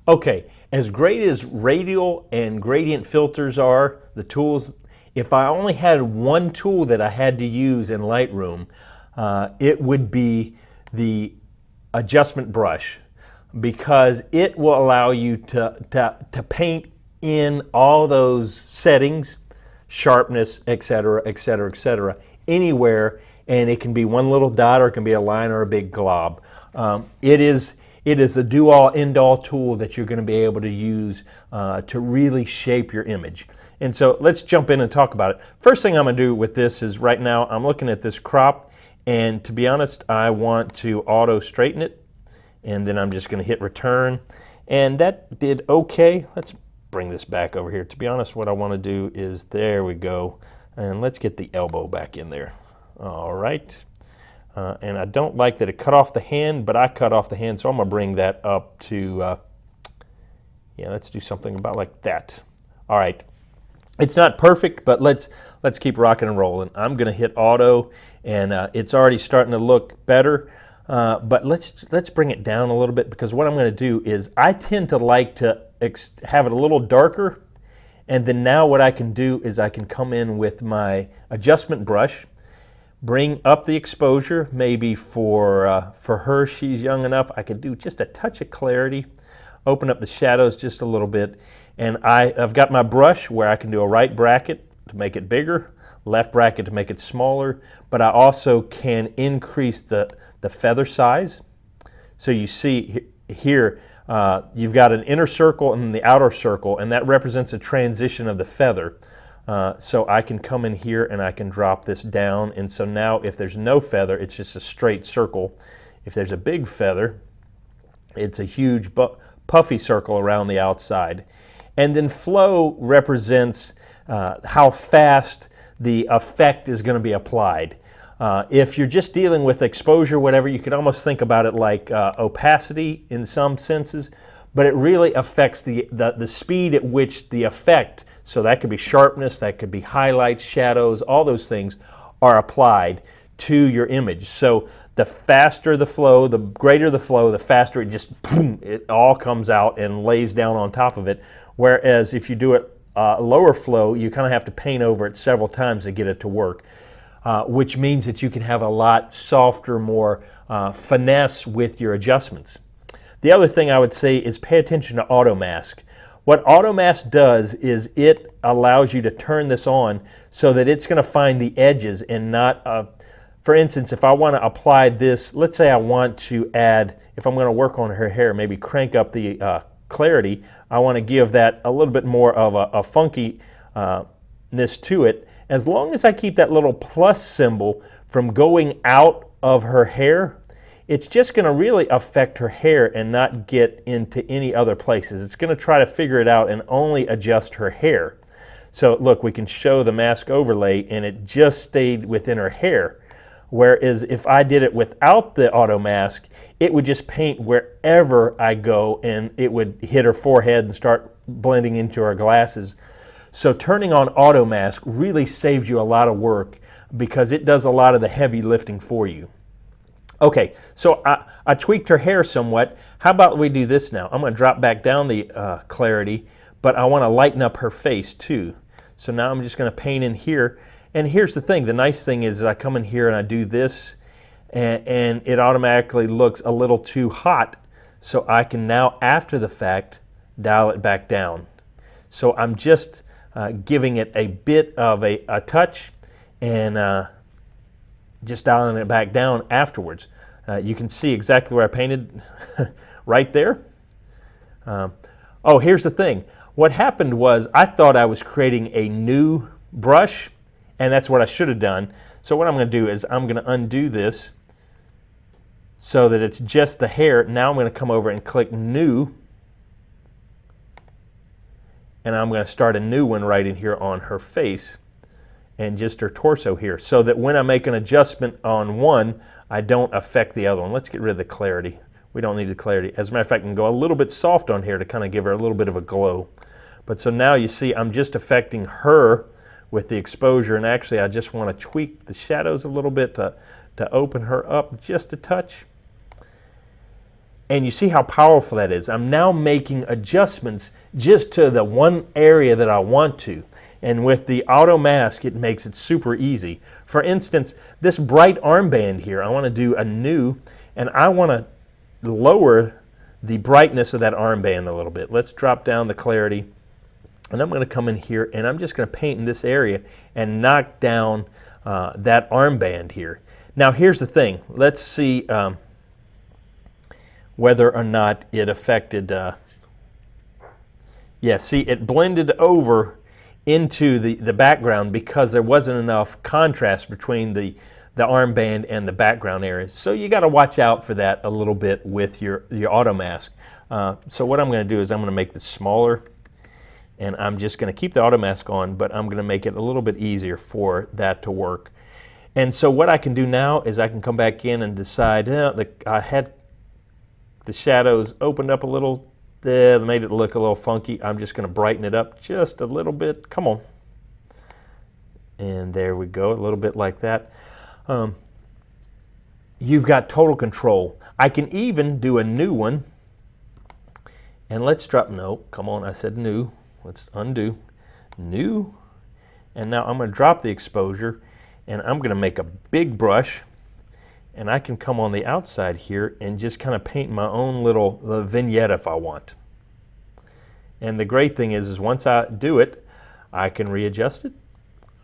Okay, as great as radial and gradient filters are, the tools, if I only had one tool that I had to use in Lightroom, it would be the adjustment brush, because it will allow you to paint in all those settings, sharpness, etc., etc., etc., anywhere, and it can be one little dot or it can be a line or a big glob. It is a do-all, end-all tool that you're going to be able to use to really shape your image. And so let's jump in and talk about it. First thing I'm going to do with this is right now I'm looking at this crop, and to be honest, I want to auto straighten it, and then I'm just going to hit return, and that did okay. Let's bring this back over here. To be honest, what I want to do is, there we go, and let's get the elbow back in there. All right. And I don't like that it cut off the hand, but I cut off the hand, so I'm going to bring that up to, yeah, let's do something about like that. All right. It's not perfect, but let's keep rocking and rolling. I'm going to hit auto, and it's already starting to look better. But let's bring it down a little bit, because what I'm going to do is I tend to like to have it a little darker, and then now what I can do is I can come in with my adjustment brush, bring up the exposure, maybe for her, she's young enough, I could do just a touch of clarity, open up the shadows just a little bit, and I've got my brush where I can do a right bracket to make it bigger, left bracket to make it smaller, but I also can increase the feather size. So you see here, you've got an inner circle and the outer circle, and that represents a transition of the feather. So I can come in here and I can drop this down, and so now if there's no feather, it's just a straight circle. If there's a big feather, it's a huge puffy circle around the outside. And then flow represents how fast the effect is going to be applied. If you're just dealing with exposure, whatever, you can almost think about it like opacity in some senses, but it really affects the speed at which the effect, so that could be sharpness, that could be highlights, shadows, all those things are applied to your image. So the faster the flow, the greater the flow, the faster it just, boom, it all comes out and lays down on top of it. Whereas if you do it lower flow, you kind of have to paint over it several times to get it to work, which means that you can have a lot softer, more finesse with your adjustments. The other thing I would say is pay attention to auto mask. What auto mask does is it allows you to turn this on so that it's going to find the edges and not, for instance, if I want to apply this, let's say I want to add, if I'm going to work on her hair, maybe crank up the clarity, I want to give that a little bit more of a funkiness to it. As long as I keep that little plus symbol from going out of her hair, it's just going to really affect her hair and not get into any other places. It's going to try to figure it out and only adjust her hair. So look, we can show the mask overlay, and it just stayed within her hair. Whereas if I did it without the auto mask, it would just paint wherever I go, and it would hit her forehead and start blending into her glasses. So turning on auto mask really saves you a lot of work, because it does a lot of the heavy lifting for you. Okay, so I tweaked her hair somewhat. How about we do this now? I'm going to drop back down the clarity, but I want to lighten up her face too. So now I'm just going to paint in here. And here's the thing. The nice thing is that I come in here and I do this, and it automatically looks a little too hot. So I can now, after the fact, dial it back down. So I'm just giving it a bit of a touch, and just dialing it back down afterwards. You can see exactly where I painted right there. Oh, here's the thing. What happened was I thought I was creating a new brush, and that's what I should have done. So what I'm going to do is I'm going to undo this so that it's just the hair. Now I'm going to come over and click New, and I'm going to start a new one right in here on her face and just her torso here, so that when I make an adjustment on one, I don't affect the other one. Let's get rid of the clarity. We don't need the clarity. As a matter of fact, I can go a little bit soft on here to kind of give her a little bit of a glow. But so now you see I'm just affecting her with the exposure, and actually I just want to tweak the shadows a little bit to open her up just a touch. And you see how powerful that is. I'm now making adjustments just to the one area that I want to. And with the auto mask, it makes it super easy. For instance, this bright armband here, I want to do a new, and I want to lower the brightness of that armband a little bit. Let's drop down the clarity. And I'm going to come in here and I'm just going to paint in this area and knock down that armband here. Now here's the thing. Let's see whether or not it affected. Yeah, see, it blended over into the background because there wasn't enough contrast between the armband and the background area. So you got to watch out for that a little bit with your auto mask. So what I'm going to do is I'm going to make this smaller, and I'm just going to keep the auto mask on, but I'm going to make it a little bit easier for that to work. And so what I can do now is I can come back in and decide, I had the shadows opened up a little, made it look a little funky. I'm just going to brighten it up just a little bit. Come on. And there we go, a little bit like that. You've got total control. I can even do a new one. And let's drop, no, come on, I said new. Let's undo, new. And now I'm going to drop the exposure, and I'm going to make a big brush, and I can come on the outside here and just kind of paint my own little vignette if I want. And the great thing is once I do it, I can readjust it.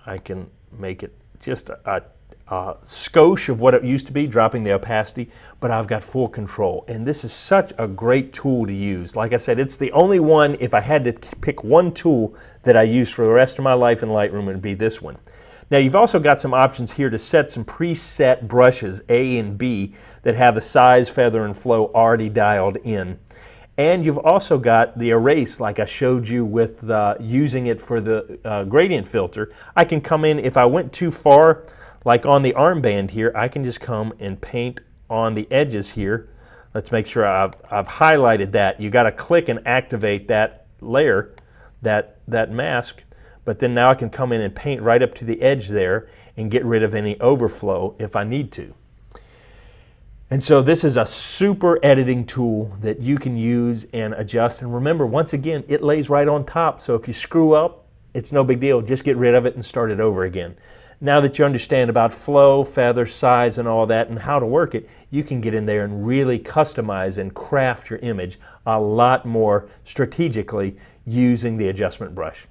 I can make it just a skosh of what it used to be, dropping the opacity, but I've got full control. And this is such a great tool to use. Like I said, it's the only one, if I had to pick one tool that I use for the rest of my life in Lightroom, it would be this one. Now you've also got some options here to set some preset brushes, A and B, that have the size, feather, and flow already dialed in. And you've also got the erase, like I showed you with using it for the gradient filter. I can come in, if I went too far, like on the armband here, I can just come and paint on the edges here. Let's make sure I've highlighted that. You got to click and activate that layer, that mask. But then now I can come in and paint right up to the edge there and get rid of any overflow if I need to. And so this is a super editing tool that you can use and adjust. And remember, once again, it lays right on top. So if you screw up, it's no big deal. Just get rid of it and start it over again. Now that you understand about flow, feather, size, and all that, and how to work it, you can get in there and really customize and craft your image a lot more strategically using the adjustment brush.